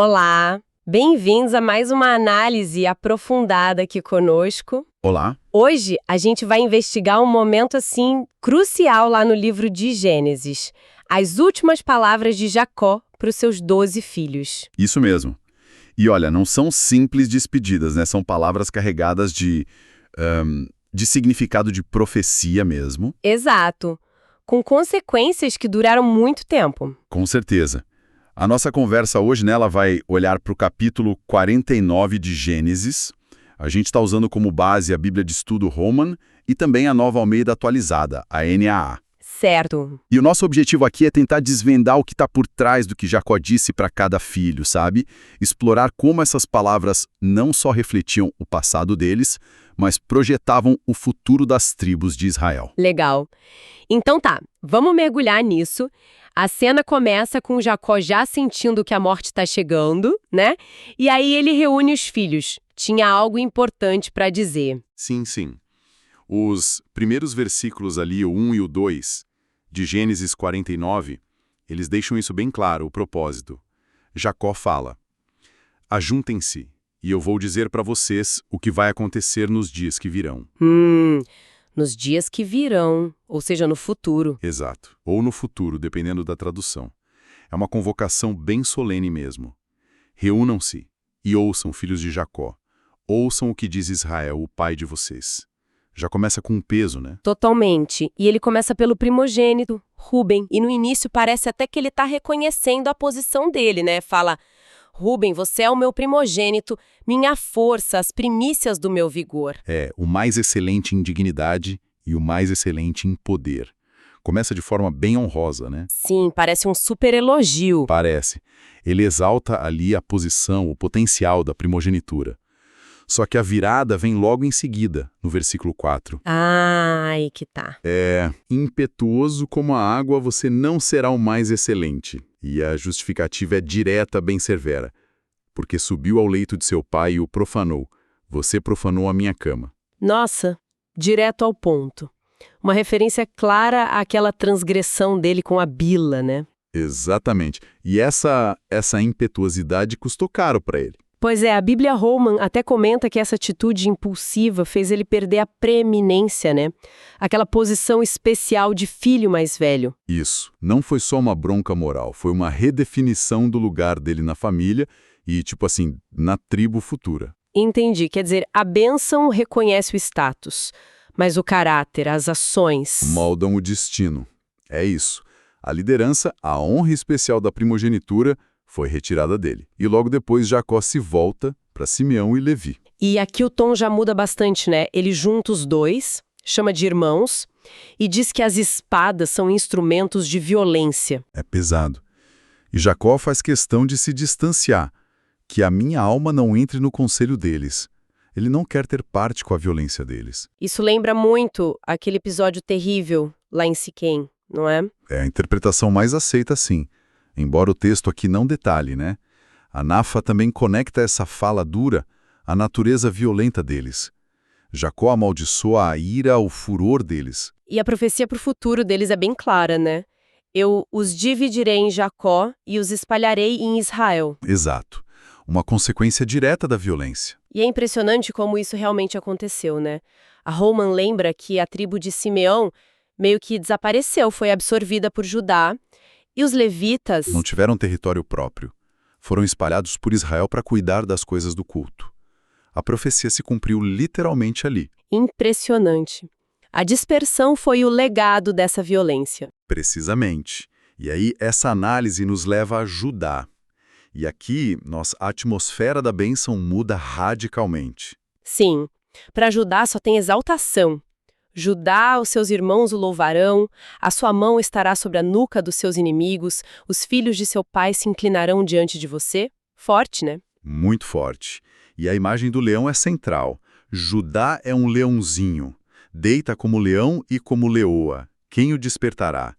Olá, bem-vindos a mais uma análise aprofundada aqui conosco. Olá. Hoje a gente vai investigar um momento assim crucial lá no livro de Gênesis, as últimas palavras de Jacó para os seus 12 filhos. Isso mesmo. E olha, não são simples despedidas, né? São palavras carregadas de significado de profecia mesmo. Exato, com consequências que duraram muito tempo. Com certeza. A nossa conversa hoje, né, ela vai olhar para o capítulo 49 de Gênesis. A gente está usando como base a Bíblia de Estudo Roman e também a Nova Almeida Atualizada, a NAA. Certo. E o nosso objetivo aqui é tentar desvendar o que está por trás do que Jacó disse para cada filho, sabe? Explorar como essas palavras não só refletiam o passado deles, mas projetavam o futuro das tribos de Israel. Legal. Então tá, vamos mergulhar nisso. A cena começa com Jacó já sentindo que a morte está chegando, né? E aí ele reúne os filhos. Tinha algo importante para dizer. Sim, sim. Os primeiros versículos ali, o 1 e o 2, de Gênesis 49, eles deixam isso bem claro, o propósito. Jacó fala: ajuntem-se, e eu vou dizer para vocês o que vai acontecer nos dias que virão. Nos dias que virão, ou seja, no futuro. Exato. Ou no futuro, dependendo da tradução. É uma convocação bem solene mesmo. Reúnam-se e ouçam, filhos de Jacó. Ouçam o que diz Israel, o pai de vocês. Já começa com um peso, né? Totalmente. E ele começa pelo primogênito, Rúben. E no início parece até que ele está reconhecendo a posição dele, né? Fala: Rúben, você é o meu primogênito, minha força, as primícias do meu vigor. É, o mais excelente em dignidade e o mais excelente em poder. Começa de forma bem honrosa, né? Sim, parece um super elogio. Parece. Ele exalta ali a posição, o potencial da primogenitura. Só que a virada vem logo em seguida, no versículo 4. Aí que tá. Impetuoso como a água, você não será o mais excelente. E a justificativa é direta, bem severa. Porque subiu ao leito de seu pai e o profanou. Você profanou a minha cama. Nossa, direto ao ponto. Uma referência clara àquela transgressão dele com a Bila, né? Exatamente. E essa impetuosidade custou caro para ele. Pois é, a Bíblia Roman até comenta que essa atitude impulsiva fez ele perder a preeminência, né? Aquela posição especial de filho mais velho. Isso. Não foi só uma bronca moral, foi uma redefinição do lugar dele na família e, tipo assim, na tribo futura. Entendi. Quer dizer, a bênção reconhece o status, mas o caráter, as ações... moldam o destino. É isso. A liderança, a honra especial da primogenitura foi retirada dele. E logo depois Jacó se volta para Simeão e Levi. E aqui o tom já muda bastante, né? Ele junta os dois, chama de irmãos, e diz que as espadas são instrumentos de violência. É pesado. E Jacó faz questão de se distanciar, que a minha alma não entre no conselho deles. Ele não quer ter parte com a violência deles. Isso lembra muito aquele episódio terrível lá em Siquém, não é? É a interpretação mais aceita, sim. Embora o texto aqui não detalhe, né? A Nafa também conecta essa fala dura à natureza violenta deles. Jacó amaldiçoa a ira, o furor deles. E a profecia para o futuro deles é bem clara, né? Eu os dividirei em Jacó e os espalharei em Israel. Exato. Uma consequência direta da violência. E é impressionante como isso realmente aconteceu, né? A Roman lembra que a tribo de Simeão meio que desapareceu, foi absorvida por Judá. E os levitas... não tiveram território próprio. Foram espalhados por Israel para cuidar das coisas do culto. A profecia se cumpriu literalmente ali. Impressionante. A dispersão foi o legado dessa violência. Precisamente. E aí essa análise nos leva a Judá. E aqui, a atmosfera da bênção muda radicalmente. Sim, para Judá só tem exaltação. Judá, os seus irmãos o louvarão, a sua mão estará sobre a nuca dos seus inimigos, os filhos de seu pai se inclinarão diante de você. Forte, né? Muito forte. E a imagem do leão é central. Judá é um leãozinho. Deita como leão e como leoa. Quem o despertará?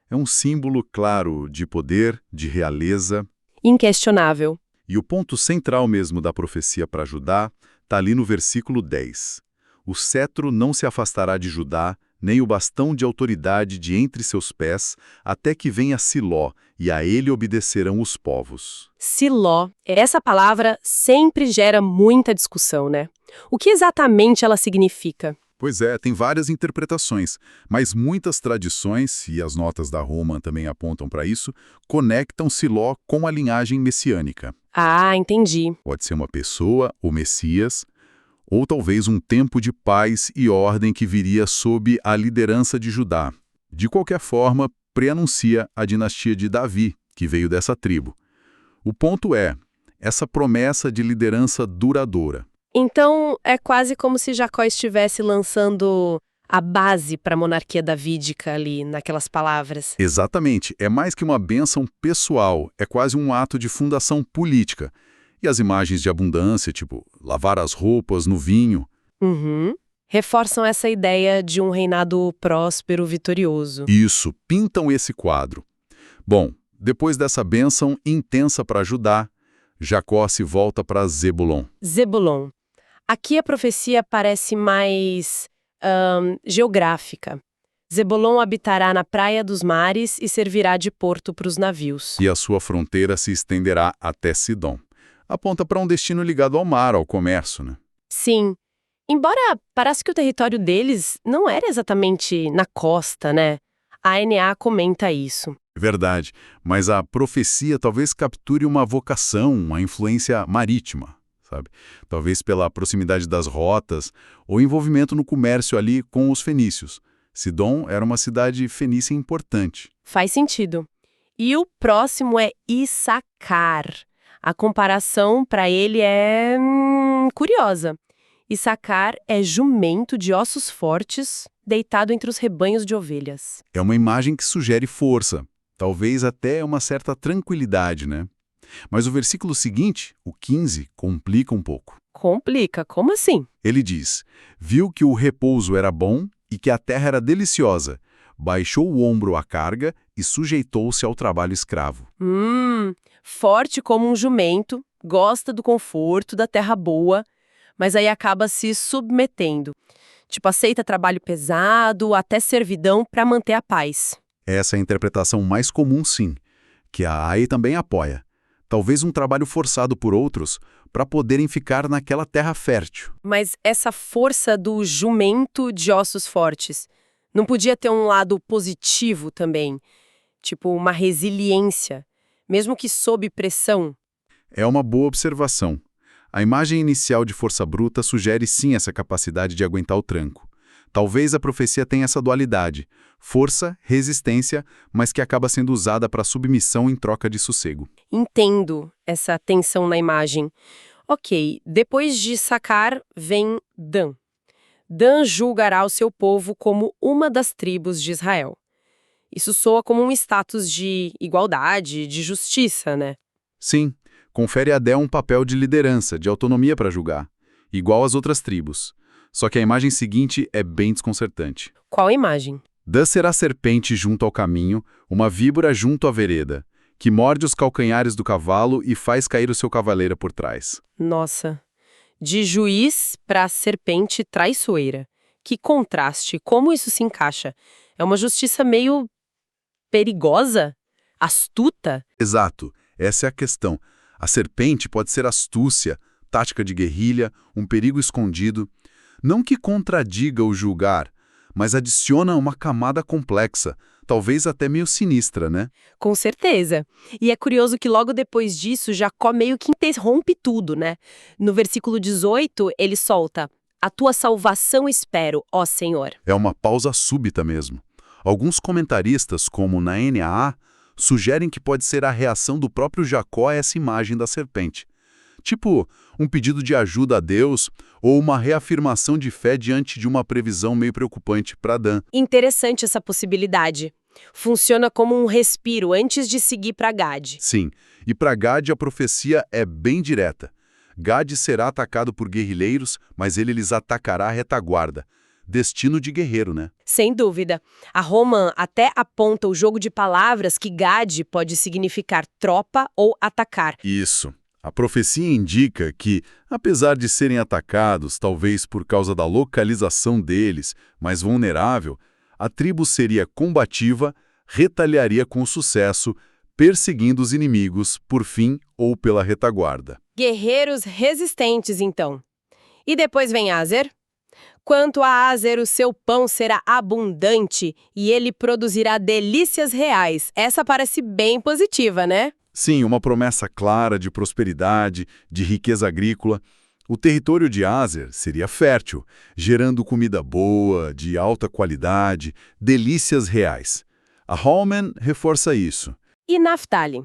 É um símbolo claro de poder, de realeza. Inquestionável. E o ponto central mesmo da profecia para Judá está ali no versículo 10. O cetro não se afastará de Judá, nem o bastão de autoridade de entre seus pés, até que venha Siló, e a ele obedecerão os povos. Siló, essa palavra sempre gera muita discussão, né? O que exatamente ela significa? Pois é, tem várias interpretações, mas muitas tradições, e as notas da Roma também apontam para isso, conectam Siló com a linhagem messiânica. Ah, entendi. Pode ser uma pessoa, o Messias, ou talvez um tempo de paz e ordem que viria sob a liderança de Judá. De qualquer forma, preanuncia a dinastia de Davi, que veio dessa tribo. O ponto é, essa promessa de liderança duradoura. Então, é quase como se Jacó estivesse lançando a base para a monarquia davídica ali, naquelas palavras. Exatamente, é mais que uma bênção pessoal, é quase um ato de fundação política. E as imagens de abundância, tipo lavar as roupas no vinho. Uhum. Reforçam essa ideia de um reinado próspero, vitorioso. Isso, pintam esse quadro. Bom, depois dessa bênção intensa para Judá, Jacó se volta para Zebulon. Zebulon. Aqui a profecia parece mais geográfica. Zebulon habitará na praia dos mares e servirá de porto para os navios. E a sua fronteira se estenderá até Sidom. Aponta para um destino ligado ao mar, ao comércio, né? Sim. Embora parece que o território deles não era exatamente na costa, né? A ANA comenta isso. Verdade, mas a profecia talvez capture uma vocação, uma influência marítima, sabe? Talvez pela proximidade das rotas ou envolvimento no comércio ali com os fenícios. Sidom era uma cidade fenícia importante. Faz sentido. E o próximo é Issacar. A comparação para ele é curiosa. Issacar é jumento de ossos fortes, deitado entre os rebanhos de ovelhas. É uma imagem que sugere força, talvez até uma certa tranquilidade, né? Mas o versículo seguinte, o 15, complica um pouco. Complica, como assim? Ele diz, viu que o repouso era bom e que a terra era deliciosa, baixou o ombro à carga e sujeitou-se ao trabalho escravo. Forte como um jumento, gosta do conforto, da terra boa, mas aí acaba se submetendo. Tipo, aceita trabalho pesado, até servidão para manter a paz. Essa é a interpretação mais comum, sim, que a AI também apoia. Talvez um trabalho forçado por outros para poderem ficar naquela terra fértil. Mas essa força do jumento de ossos fortes não podia ter um lado positivo também? Tipo, uma resiliência, mesmo que sob pressão? É uma boa observação. A imagem inicial de força bruta sugere sim essa capacidade de aguentar o tranco. Talvez a profecia tenha essa dualidade, força, resistência, mas que acaba sendo usada para submissão em troca de sossego. Entendo essa tensão na imagem. Ok, depois de Sacar vem Dan. Dan julgará o seu povo como uma das tribos de Israel. Isso soa como um status de igualdade, de justiça, né? Sim, confere a Adé um papel de liderança, de autonomia para julgar, igual às outras tribos. Só que a imagem seguinte é bem desconcertante. Qual imagem? Dan será serpente junto ao caminho, uma víbora junto à vereda, que morde os calcanhares do cavalo e faz cair o seu cavaleiro por trás. Nossa, de juiz para serpente traiçoeira. Que contraste, como isso se encaixa? É uma justiça meio perigosa? Astuta? Exato, essa é a questão. A serpente pode ser astúcia, tática de guerrilha, um perigo escondido. Não que contradiga o julgar, mas adiciona uma camada complexa, talvez até meio sinistra, né? Com certeza. E é curioso que logo depois disso, Jacó meio que interrompe tudo, né? No versículo 18, ele solta: "A tua salvação espero, ó Senhor." É uma pausa súbita mesmo. Alguns comentaristas, como na NAA, sugerem que pode ser a reação do próprio Jacó a essa imagem da serpente. Tipo, um pedido de ajuda a Deus ou uma reafirmação de fé diante de uma previsão meio preocupante para Dan. Interessante essa possibilidade. Funciona como um respiro antes de seguir para Gade. Sim, e para Gade a profecia é bem direta. Gade será atacado por guerrilheiros, mas ele lhes atacará a retaguarda. Destino de guerreiro, né? Sem dúvida. A Roman até aponta o jogo de palavras que Gade pode significar tropa ou atacar. Isso. A profecia indica que, apesar de serem atacados, talvez por causa da localização deles, mais vulnerável, A tribo seria combativa, retaliaria com sucesso, perseguindo os inimigos, por fim ou pela retaguarda. Guerreiros resistentes, então. E depois vem Aser. Quanto a Aser, o seu pão será abundante e ele produzirá delícias reais. Essa parece bem positiva, né? Sim, uma promessa clara de prosperidade, de riqueza agrícola. O território de Aser seria fértil, gerando comida boa, de alta qualidade, delícias reais. A Holman reforça isso. E Naftali?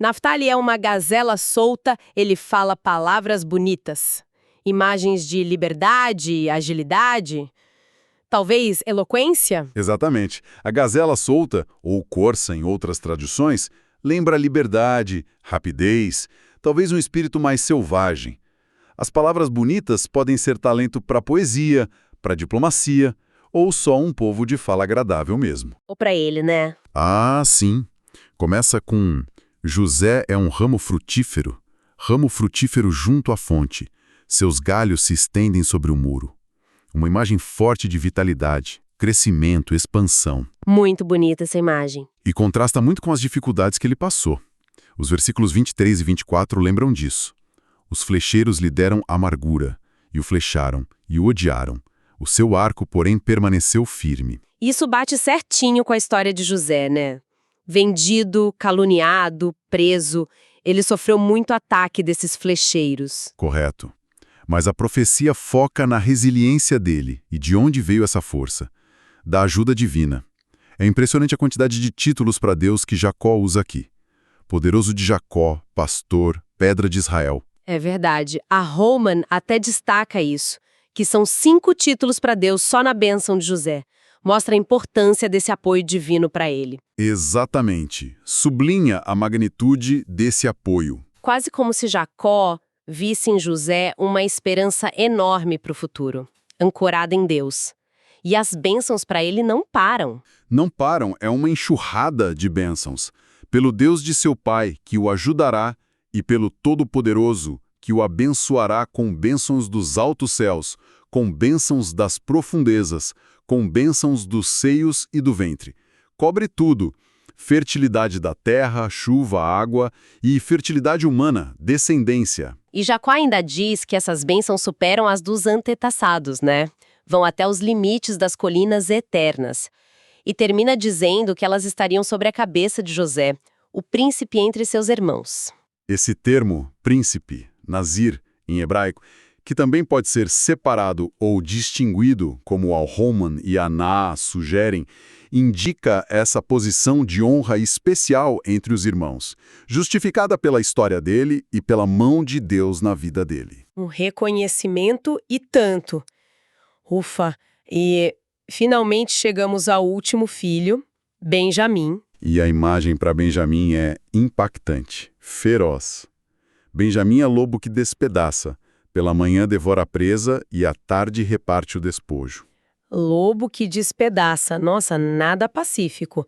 Naftali é uma gazela solta, ele fala palavras bonitas. Imagens de liberdade, agilidade, talvez eloquência? Exatamente. A gazela solta, ou corça em outras traduções, lembra liberdade, rapidez, talvez um espírito mais selvagem. As palavras bonitas podem ser talento para poesia, para diplomacia, ou só um povo de fala agradável mesmo. Ou para ele, né? Ah, sim. Começa com José é um ramo frutífero junto à fonte. Seus galhos se estendem sobre o muro. Uma imagem forte de vitalidade, crescimento, expansão. Muito bonita essa imagem. E contrasta muito com as dificuldades que ele passou. Os versículos 23 e 24 lembram disso. Os flecheiros lhe deram amargura, e o flecharam, e o odiaram. O seu arco, porém, permaneceu firme. Isso bate certinho com a história de José, né? Vendido, caluniado, preso, ele sofreu muito ataque desses flecheiros. Correto. Mas a profecia foca na resiliência dele e de onde veio essa força. Da ajuda divina. É impressionante a quantidade de títulos para Deus que Jacó usa aqui. Poderoso de Jacó, pastor, pedra de Israel. É verdade. A Holman até destaca isso, que são 5 títulos para Deus só na bênção de José. Mostra a importância desse apoio divino para ele. Exatamente. Sublinha a magnitude desse apoio. Quase como se Jacó visse em José uma esperança enorme para o futuro, ancorada em Deus. E as bênçãos para ele não param. Não param, é uma enxurrada de bênçãos. Pelo Deus de seu pai, que o ajudará, e pelo Todo-Poderoso, que o abençoará com bênçãos dos altos céus, com bênçãos das profundezas, com bênçãos dos seios e do ventre. Cobre tudo. Fertilidade da terra, chuva, água e fertilidade humana, descendência. E Jacó ainda diz que essas bênçãos superam as dos antepassados, né? Vão até os limites das colinas eternas. E termina dizendo que elas estariam sobre a cabeça de José, o príncipe entre seus irmãos. Esse termo, príncipe, nazir, em hebraico, que também pode ser separado ou distinguido, como Al-Holman e Aná sugerem, indica essa posição de honra especial entre os irmãos, justificada pela história dele e pela mão de Deus na vida dele. Um reconhecimento e tanto. Ufa! E finalmente chegamos ao último filho, Benjamim. E a imagem para Benjamim é impactante, feroz. Benjamim é lobo que despedaça. Pela manhã devora a presa e à tarde reparte o despojo. Lobo que despedaça. Nossa, nada pacífico.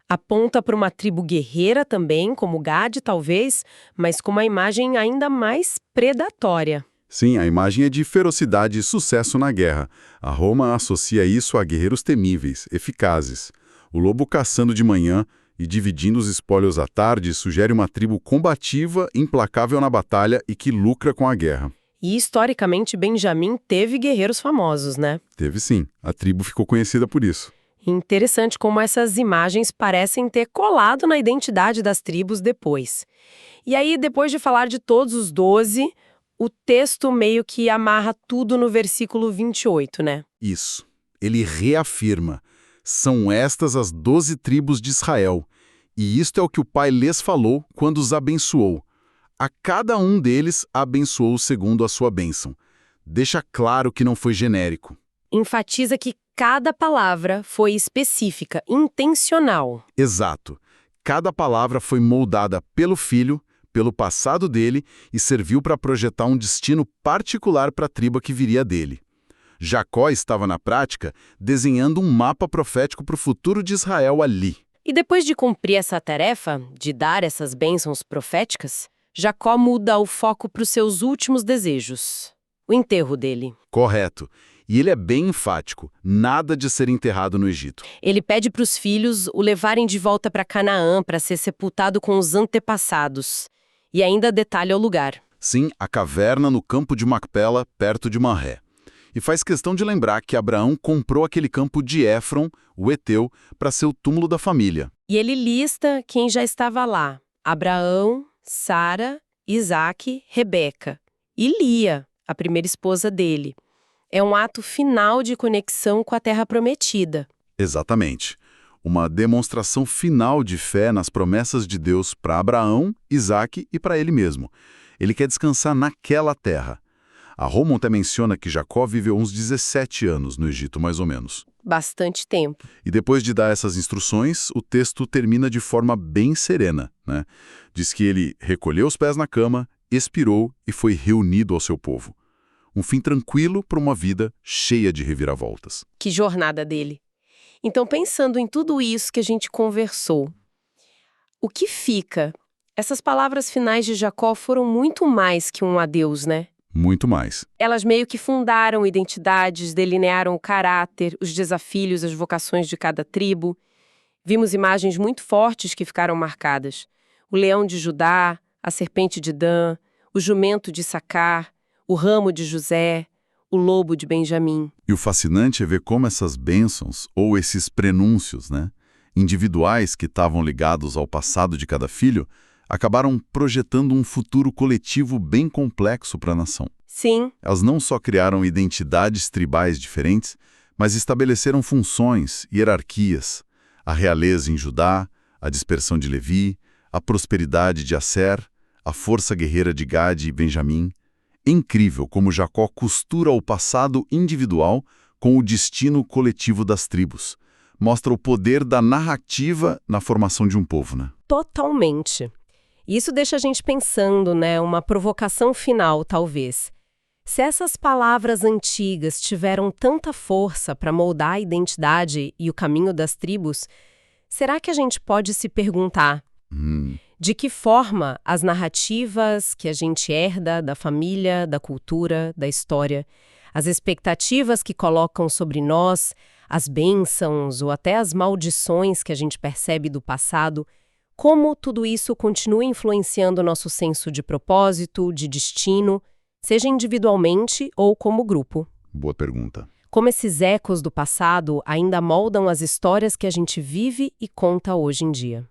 Aponta para uma tribo guerreira também, como Gade, talvez, mas com uma imagem ainda mais predatória. Sim, a imagem é de ferocidade e sucesso na guerra. A Roma associa isso a guerreiros temíveis, eficazes. O lobo caçando de manhã e dividindo os espólios à tarde sugere uma tribo combativa, implacável na batalha e que lucra com a guerra. E, historicamente, Benjamim teve guerreiros famosos, né? Teve sim. A tribo ficou conhecida por isso. Interessante como essas imagens parecem ter colado na identidade das tribos depois. E aí, depois de falar de todos os 12, o texto meio que amarra tudo no versículo 28, né? Isso. Ele reafirma. São estas as 12 tribos de Israel. E isto é o que o Pai lhes falou quando os abençoou. A cada um deles abençoou segundo a sua bênção. Deixa claro que não foi genérico. Enfatiza que cada palavra foi específica, intencional. Exato. Cada palavra foi moldada pelo filho, pelo passado dele e serviu para projetar um destino particular para a tribo que viria dele. Jacó estava, na prática, desenhando um mapa profético para o futuro de Israel ali. E depois de cumprir essa tarefa, de dar essas bênçãos proféticas, Jacó muda o foco para os seus últimos desejos. O enterro dele. Correto. E ele é bem enfático, nada de ser enterrado no Egito. Ele pede para os filhos o levarem de volta para Canaã para ser sepultado com os antepassados. E ainda detalha o lugar. Sim, a caverna no campo de Macpela, perto de Manré. E faz questão de lembrar que Abraão comprou aquele campo de Éfron, o Eteu, para ser o túmulo da família. E ele lista quem já estava lá: Abraão, Sara, Isaque, Rebeca e Lia, a primeira esposa dele. É um ato final de conexão com a Terra Prometida. Exatamente. Uma demonstração final de fé nas promessas de Deus para Abraão, Isaque e para ele mesmo. Ele quer descansar naquela terra. A Roma até menciona que Jacó viveu uns 17 anos no Egito, mais ou menos. Bastante tempo. E depois de dar essas instruções, o texto termina de forma bem serena, né? Diz que ele recolheu os pés na cama, expirou e foi reunido ao seu povo. Um fim tranquilo para uma vida cheia de reviravoltas. Que jornada dele. Então, pensando em tudo isso que a gente conversou, o que fica? Essas palavras finais de Jacó foram muito mais que um adeus, né? Muito mais. Elas meio que fundaram identidades, delinearam o caráter, os desafios, as vocações de cada tribo. Vimos imagens muito fortes que ficaram marcadas. O leão de Judá, a serpente de Dan, o jumento de Sacar, o ramo de José, o lobo de Benjamim. E o fascinante é ver como essas bênçãos, ou esses prenúncios, né, individuais que estavam ligados ao passado de cada filho, acabaram projetando um futuro coletivo bem complexo para a nação. Sim. Elas não só criaram identidades tribais diferentes, mas estabeleceram funções, hierarquias. A realeza em Judá, a dispersão de Levi, a prosperidade de Asser, a força guerreira de Gade e Benjamim. É incrível como Jacó costura o passado individual com o destino coletivo das tribos. Mostra o poder da narrativa na formação de um povo, né? Totalmente. Isso deixa a gente pensando, né? Uma provocação final, talvez. Se essas palavras antigas tiveram tanta força para moldar a identidade e o caminho das tribos, será que a gente pode se perguntar de que forma as narrativas que a gente herda da família, da cultura, da história, as expectativas que colocam sobre nós, as bênçãos ou até as maldições que a gente percebe do passado, como tudo isso continua influenciando nosso senso de propósito, de destino, seja individualmente ou como grupo? Boa pergunta. Como esses ecos do passado ainda moldam as histórias que a gente vive e conta hoje em dia?